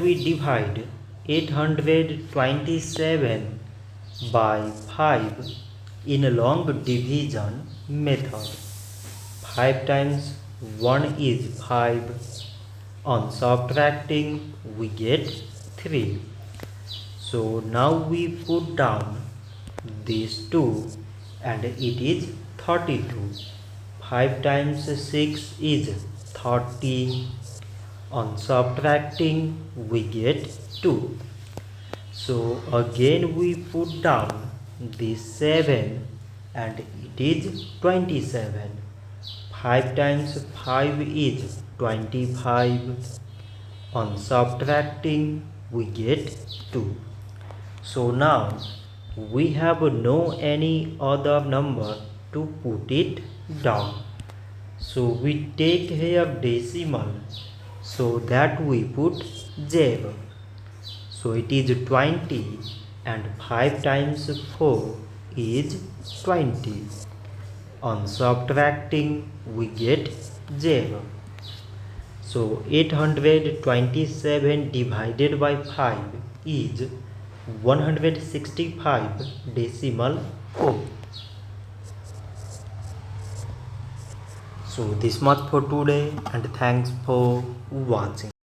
we divide 827 by 5 in a long division method. 5 times 1 is 5. On subtracting we get 3. So now we put down these 2 and it is 32. 5 times 6 is 30. On subtracting we get 2. So again we put down this 7 and it is 27. 5 times 5 is 25. On subtracting we get 2. So now we have no any other number to put it down. So we take here decimal, so that we put 0. So it is 20 and 5 times 4 is 20. On subtracting we get 0. So 827 divided by 5 is 165 decimal 4. So this much for today and thanks for watching.